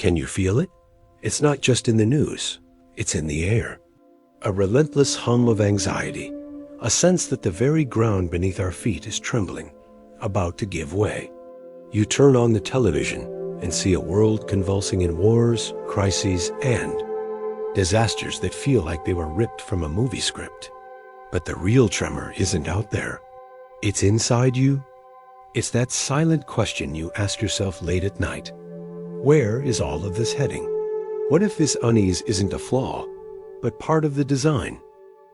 Can you feel it? It's not just in the news, it's in the air. A relentless hum of anxiety, a sense that the very ground beneath our feet is trembling, about to give way. You turn on the television and see a world convulsing in wars, crises, and disasters that feel like they were ripped from a movie script. But the real tremor isn't out there. It's inside you. It's that silent question you ask yourself late at night. Where is all of this heading? What if this unease isn't a flaw, but part of the design?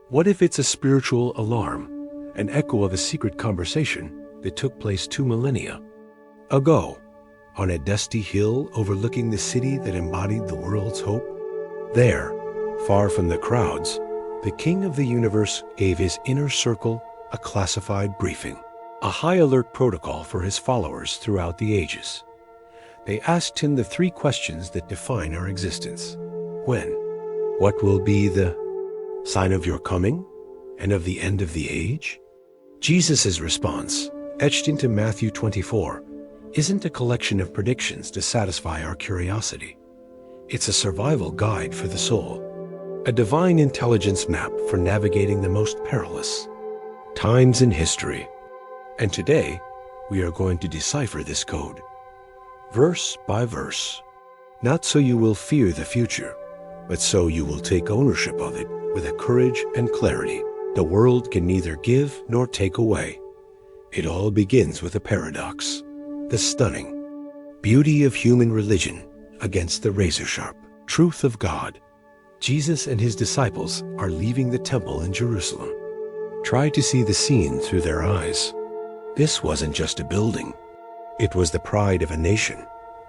What if it's a spiritual alarm, an echo of a secret conversation that took place 2 millennia ago, on a dusty hill overlooking the city that embodied the world's hope? There, far from the crowds, the King of the universe gave his inner circle a classified briefing, a high-alert protocol for his followers throughout the ages. They asked him the 3 questions that define our existence. When? What will be the sign of your coming and of the end of the age? Jesus' response, etched into Matthew 24, isn't a collection of predictions to satisfy our curiosity. It's a survival guide for the soul, a divine intelligence map for navigating the most perilous times in history. And today, we are going to decipher this code, verse by verse, not so you will fear the future, but so you will take ownership of it with a courage and clarity the world can neither give nor take away. It all begins with a paradox, the stunning beauty of human religion against the razor-sharp truth of God. Jesus and his disciples are leaving the temple in Jerusalem. Try to see the scene through their eyes. This wasn't just a building. It was the pride of a nation,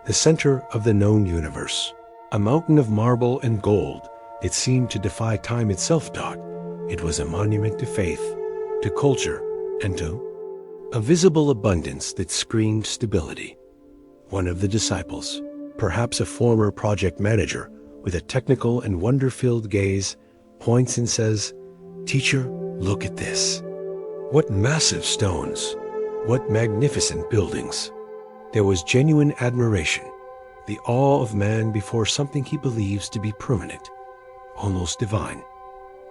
the center of the known universe. A mountain of marble and gold that seemed to defy time itself. It was a monument to faith, to culture, and to a visible abundance that screamed stability. One of the disciples, perhaps a former project manager with a technical and wonder-filled gaze, points and says, "Teacher, look at this. What massive stones! What magnificent buildings!" There was genuine admiration, the awe of man before something he believes to be permanent, almost divine.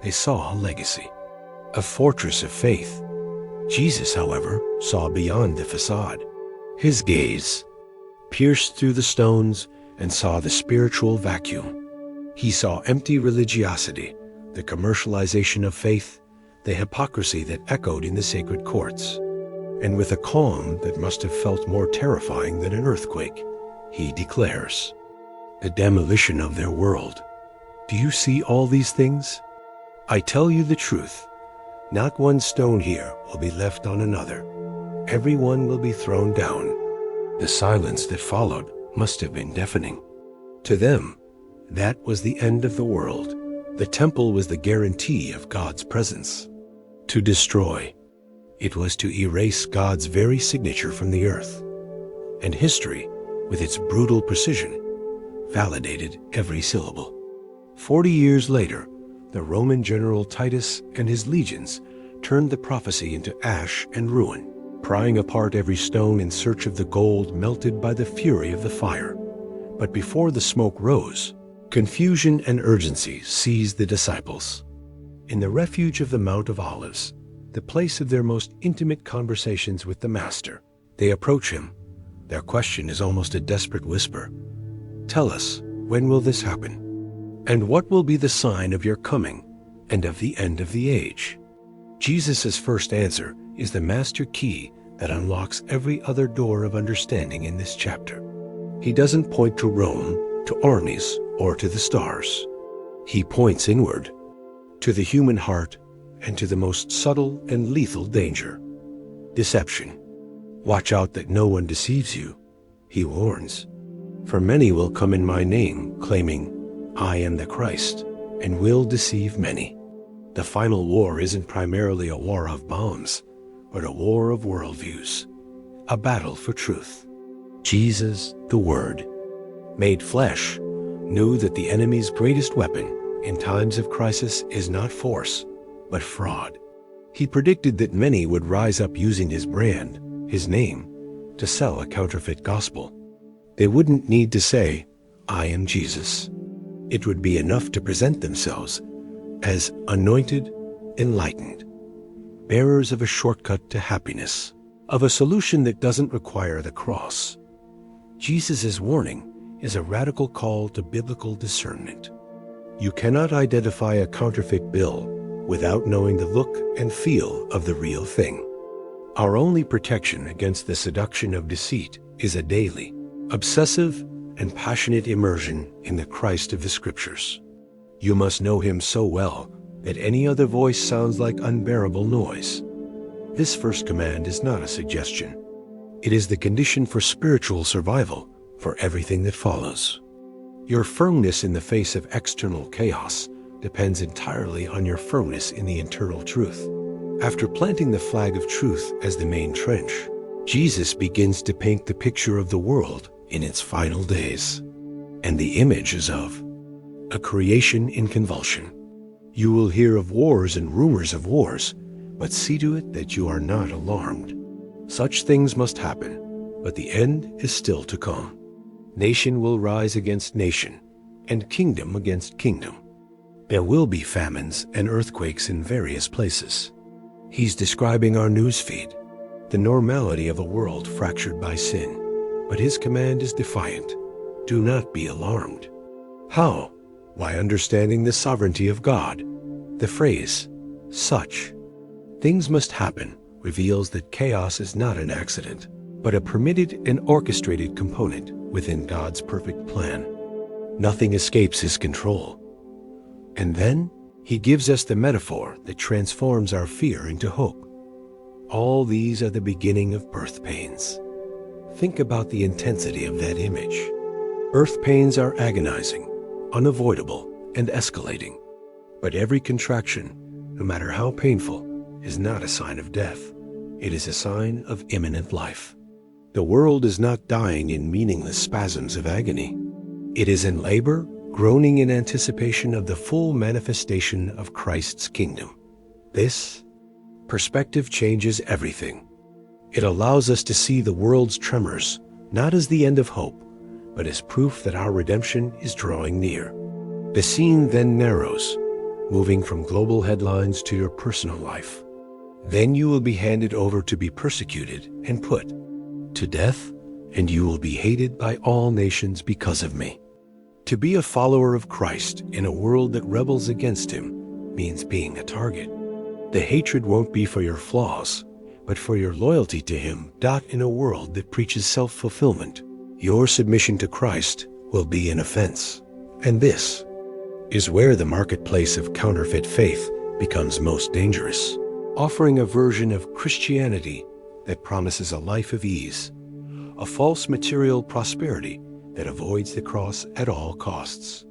They saw a legacy, a fortress of faith. Jesus, however, saw beyond the facade. His gaze pierced through the stones and saw the spiritual vacuum. He saw empty religiosity, the commercialization of faith, the hypocrisy that echoed in the sacred courts. And with a calm that must have felt more terrifying than an earthquake, he declares, "The demolition of their world. Do you see all these things? I tell you the truth, not one stone here will be left on another. Every one will be thrown down." The silence that followed must have been deafening. To them, that was the end of the world. The temple was the guarantee of God's presence. To destroy, it was to erase God's very signature from the earth. And history, with its brutal precision, validated every syllable. 40 years later, the Roman general Titus and his legions turned the prophecy into ash and ruin, prying apart every stone in search of the gold melted by the fury of the fire. But before the smoke rose, confusion and urgency seized the disciples. In the refuge of the Mount of Olives, the place of their most intimate conversations with the Master, they approach him. Their question is almost a desperate whisper. "Tell us, when will this happen? And what will be the sign of your coming and of the end of the age?" Jesus' first answer is the master key that unlocks every other door of understanding in this chapter. He doesn't point to Rome, to armies, or to the stars. He points inward, to the human heart and to the most subtle and lethal danger, deception. "Watch out that no one deceives you," he warns. "For many will come in my name, claiming, 'I am the Christ,' and will deceive many." The final war isn't primarily a war of bombs, but a war of worldviews, a battle for truth. Jesus, the Word, made flesh, knew that the enemy's greatest weapon in times of crisis is not force, but fraud. He predicted that many would rise up using his brand, his name, to sell a counterfeit gospel. They wouldn't need to say, "I am Jesus." It would be enough to present themselves as anointed, enlightened, bearers of a shortcut to happiness, of a solution that doesn't require the cross. Jesus' warning is a radical call to biblical discernment. You cannot identify a counterfeit bill without knowing the look and feel of the real thing. Our only protection against the seduction of deceit is a daily, obsessive, and passionate immersion in the Christ of the Scriptures. You must know him so well that any other voice sounds like unbearable noise. This first command is not a suggestion. It is the condition for spiritual survival for everything that follows. Your firmness in the face of external chaos depends entirely on your firmness in the internal truth. After planting the flag of truth as the main trench, Jesus begins to paint the picture of the world in its final days. And the image is of a creation in convulsion. You will hear of wars and rumors of wars, but see to it that you are not alarmed. Such things must happen, but the end is still to come. Nation will rise against nation, and kingdom against kingdom. There will be famines and earthquakes in various places. He's describing our newsfeed, the normality of a world fractured by sin. But his command is defiant. Do not be alarmed. How? By understanding the sovereignty of God. The phrase, "such things must happen," reveals that chaos is not an accident, but a permitted and orchestrated component within God's perfect plan. Nothing escapes his control. And then he gives us the metaphor that transforms our fear into hope. All these are the beginning of birth pains. Think about the intensity of that image. Birth pains are agonizing, unavoidable, and escalating. But every contraction, no matter how painful, is not a sign of death. It is a sign of imminent life. The world is not dying in meaningless spasms of agony. It is in labor, groaning in anticipation of the full manifestation of Christ's kingdom. This perspective changes everything. It allows us to see the world's tremors not as the end of hope, but as proof that our redemption is drawing near. The scene then narrows, moving from global headlines to your personal life. Then you will be handed over to be persecuted and put to death, and you will be hated by all nations because of me. To be a follower of Christ in a world that rebels against him means being a target. The hatred won't be for your flaws, but for your loyalty to him. In a world that preaches self-fulfillment, your submission to Christ will be an offense. And this is where the marketplace of counterfeit faith becomes most dangerous, offering a version of Christianity that promises a life of ease, a false material prosperity that avoids the cross at all costs.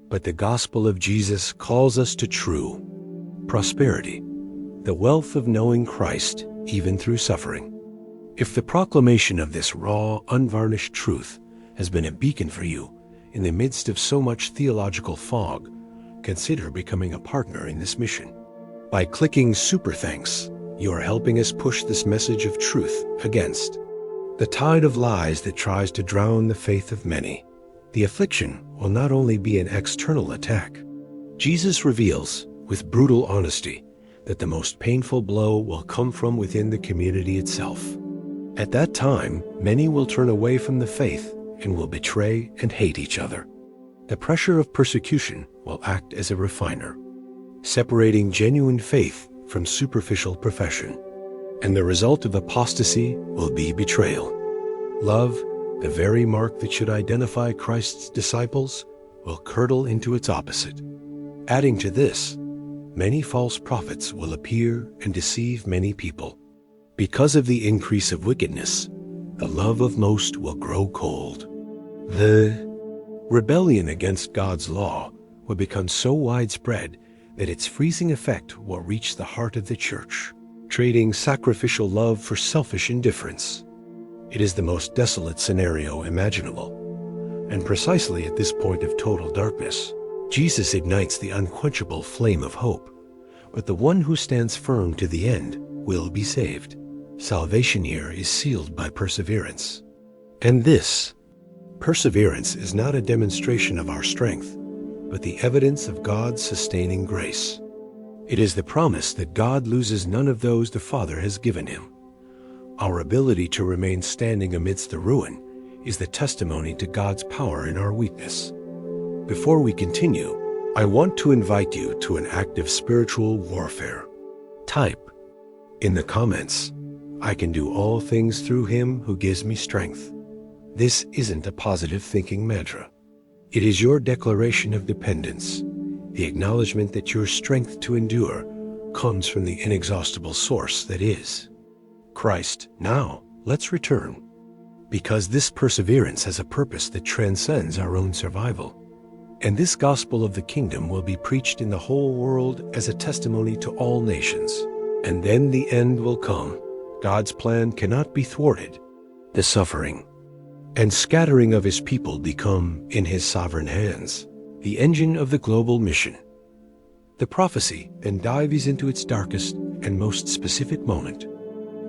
But the gospel of Jesus calls us to true prosperity, the wealth of knowing Christ even through suffering. If the proclamation of this raw, unvarnished truth has been a beacon for you in the midst of so much theological fog, consider becoming a partner in this mission. By clicking Super Thanks, you are helping us push this message of truth against the tide of lies that tries to drown the faith of many. The affliction will not only be an external attack. Jesus reveals, with brutal honesty, that the most painful blow will come from within the community itself. At that time, many will turn away from the faith and will betray and hate each other. The pressure of persecution will act as a refiner, separating genuine faith from superficial profession. And the result of apostasy will be betrayal. Love, the very mark that should identify Christ's disciples, will curdle into its opposite. Adding to this, many false prophets will appear and deceive many people. Because of the increase of wickedness, the love of most will grow cold. The rebellion against God's law will become so widespread that its freezing effect will reach the heart of the church, trading sacrificial love for selfish indifference. It is the most desolate scenario imaginable. And precisely at this point of total darkness, Jesus ignites the unquenchable flame of hope. But the one who stands firm to the end will be saved. Salvation here is sealed by perseverance. And this Perseverance is not a demonstration of our strength, but the evidence of God's sustaining grace. It is the promise that God loses none of those the Father has given him. Our ability to remain standing amidst the ruin is the testimony to God's power in our weakness. Before we continue, I want to invite you to an act of spiritual warfare. Type in the comments, "I can do all things through him who gives me strength." This isn't a positive thinking mantra. It is your declaration of dependence, the acknowledgement that your strength to endure comes from the inexhaustible source that is Christ. Now, let's return, because this perseverance has a purpose that transcends our own survival. And this gospel of the kingdom will be preached in the whole world as a testimony to all nations. And then the end will come. God's plan cannot be thwarted. The suffering and scattering of his people become, in his sovereign hands, the engine of the global mission. The prophecy then dives into its darkest and most specific moment.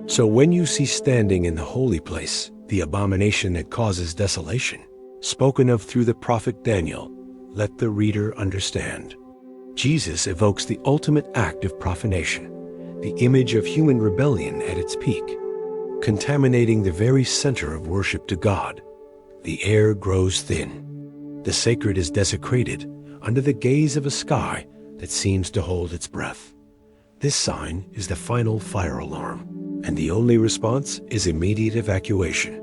So when you see standing in the holy place the abomination that causes desolation, spoken of through the prophet Daniel, let the reader understand. Jesus evokes the ultimate act of profanation, the image of human rebellion at its peak, contaminating the very center of worship to God. The air grows thin. The sacred is desecrated under the gaze of a sky that seems to hold its breath. This sign is the final fire alarm, and the only response is immediate evacuation.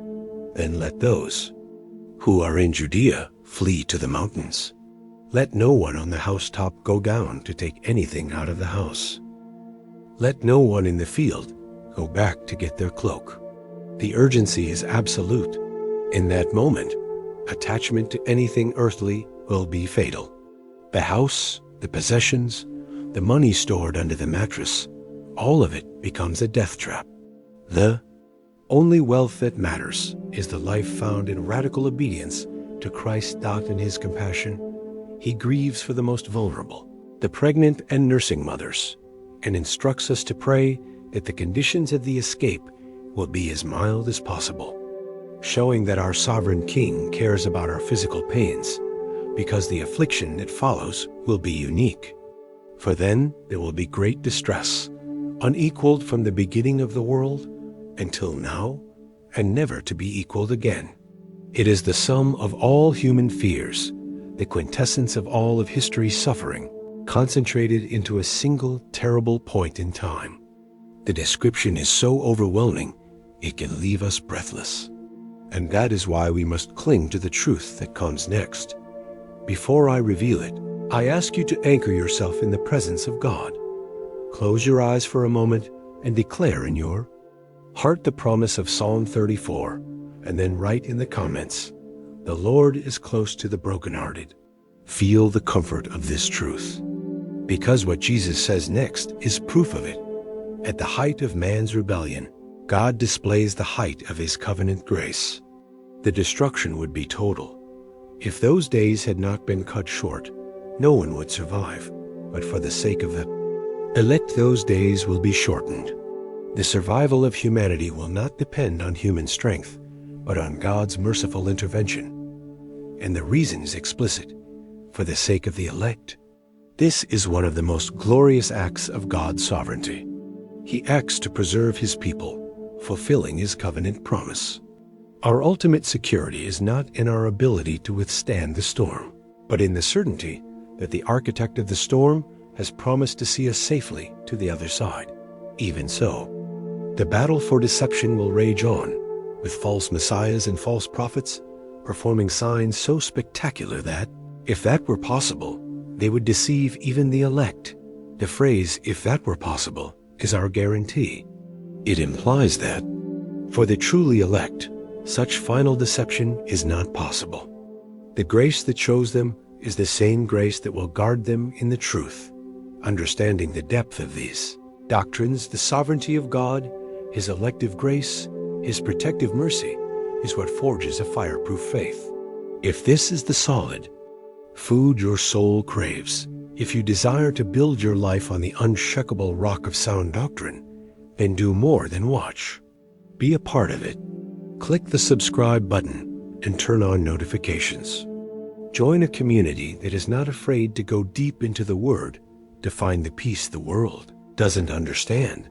Then let those who are in Judea flee to the mountains. Let no one on the housetop go down to take anything out of the house. Let no one in the field go back to get their cloak. The urgency is absolute. In that moment, attachment to anything earthly will be fatal. The house, the possessions, the money stored under the mattress, all of it becomes a death trap. The only wealth that matters is the life found in radical obedience to Christ's thought and his compassion. He grieves for the most vulnerable, the pregnant and nursing mothers, and instructs us to pray that the conditions of the escape will be as mild as possible, showing that our sovereign King cares about our physical pains, because the affliction that follows will be unique. For then there will be great distress, unequaled from the beginning of the world until now, and never to be equaled again. It is the sum of all human fears, the quintessence of all of history's suffering, concentrated into a single terrible point in time. The description is so overwhelming, it can leave us breathless. And that is why we must cling to the truth that comes next. Before I reveal it, I ask you to anchor yourself in the presence of God. Close your eyes for a moment and declare in your heart the promise of Psalm 34, and then write in the comments, "The Lord is close to the brokenhearted." Feel the comfort of this truth, because what Jesus says next is proof of it. At the height of man's rebellion, God displays the height of his covenant grace. The destruction would be total. If those days had not been cut short, no one would survive, but for the sake of the elect, those days will be shortened. The survival of humanity will not depend on human strength, but on God's merciful intervention. And the reason is explicit: for the sake of the elect. This is one of the most glorious acts of God's sovereignty. He acts to preserve his people, fulfilling his covenant promise. Our ultimate security is not in our ability to withstand the storm, but in the certainty that the architect of the storm has promised to see us safely to the other side. Even so, the battle for deception will rage on, with false messiahs and false prophets performing signs so spectacular that, if that were possible, they would deceive even the elect. The phrase, "if that were possible," is our guarantee. It implies that, for the truly elect, such final deception is not possible. The grace that chose them is the same grace that will guard them in the truth. Understanding the depth of these doctrines, the sovereignty of God, his elective grace, his protective mercy, is what forges a fireproof faith. If this is the solid food your soul craves, if you desire to build your life on the unshakable rock of sound doctrine, then do more than watch. Be a part of it. Click the subscribe button and turn on notifications. Join a community that is not afraid to go deep into the Word to find the peace the world doesn't understand.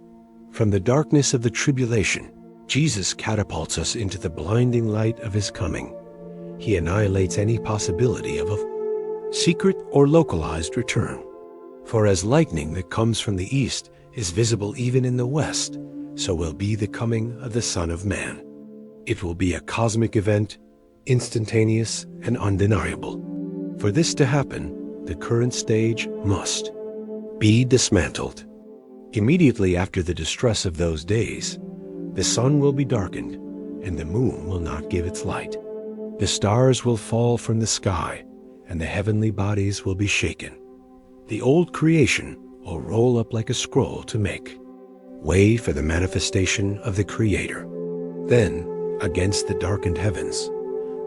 From the darkness of the tribulation, Jesus catapults us into the blinding light of His coming. He annihilates any possibility of a secret or localized return. For as lightning that comes from the east is visible even in the west, so will be the coming of the Son of Man. It will be a cosmic event, instantaneous and undeniable. For this to happen, the current stage must be dismantled. Immediately after the distress of those days, the sun will be darkened, and the moon will not give its light. The stars will fall from the sky, and the heavenly bodies will be shaken. The old creation will roll up like a scroll to make way for the manifestation of the Creator. Then, against the darkened heavens,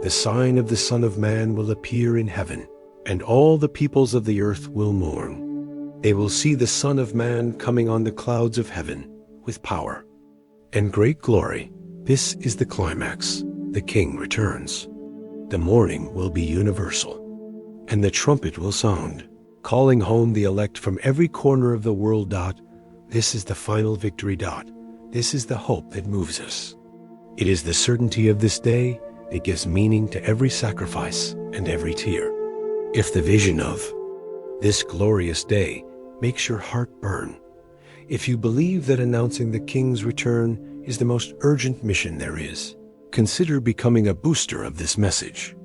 the sign of the Son of Man will appear in heaven, and all the peoples of the earth will mourn. They will see the Son of Man coming on the clouds of heaven with power and great glory. This is the climax. The King returns. The mourning will be universal, and the trumpet will sound, calling home the elect from every corner of the world. This is the final victory. This is the hope that moves us. It is the certainty of this day that gives meaning to every sacrifice and every tear. If the vision of this glorious day makes your heart burn, if you believe that announcing the King's return is the most urgent mission there is, consider becoming a booster of this message.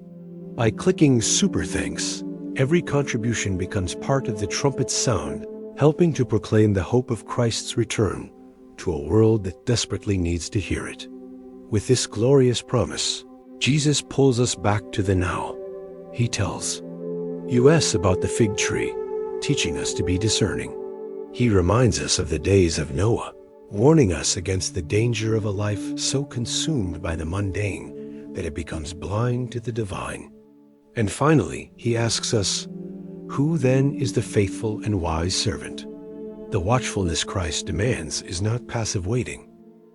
By clicking Super Thanks, every contribution becomes part of the trumpet's sound, helping to proclaim the hope of Christ's return to a world that desperately needs to hear it. With this glorious promise, Jesus pulls us back to the now. He tells us about the fig tree, teaching us to be discerning. He reminds us of the days of Noah, warning us against the danger of a life so consumed by the mundane that it becomes blind to the divine. And finally, he asks us, who then is the faithful and wise servant? The watchfulness Christ demands is not passive waiting.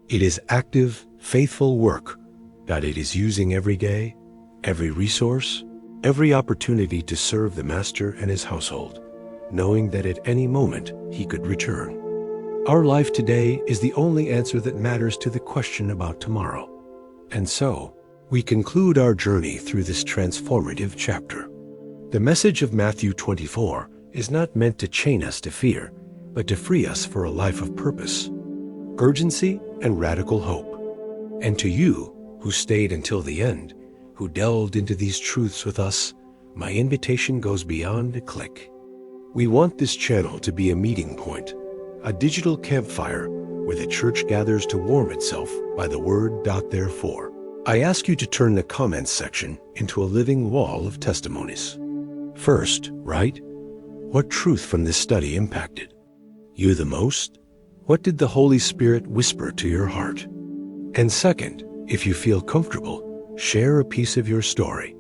It is active, faithful work that it is using every day, every resource, every opportunity to serve the Master and his household, knowing that at any moment he could return. Our life today is the only answer that matters to the question about tomorrow. And so, we conclude our journey through this transformative chapter. The message of Matthew 24 is not meant to chain us to fear, but to free us for a life of purpose, urgency, and radical hope. And to you, who stayed until the end, who delved into these truths with us, my invitation goes beyond a click. We want this channel to be a meeting point, a digital campfire where the church gathers to warm itself by the Word. Therefore, I ask you to turn the comments section into a living wall of testimonies. First, write, what truth from this study impacted you the most? What did the Holy Spirit whisper to your heart? And second, if you feel comfortable, share a piece of your story.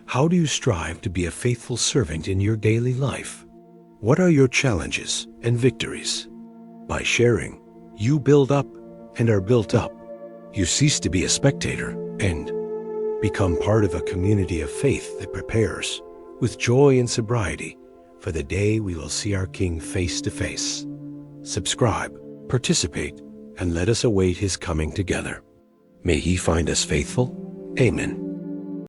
How do you strive to be a faithful servant in your daily life? What are your challenges and victories? By sharing, you build up and are built up. You cease to be a spectator and become part of a community of faith that prepares, with joy and sobriety, for the day we will see our King face to face. Subscribe, participate, and let us await his coming together. May he find us faithful. Amen.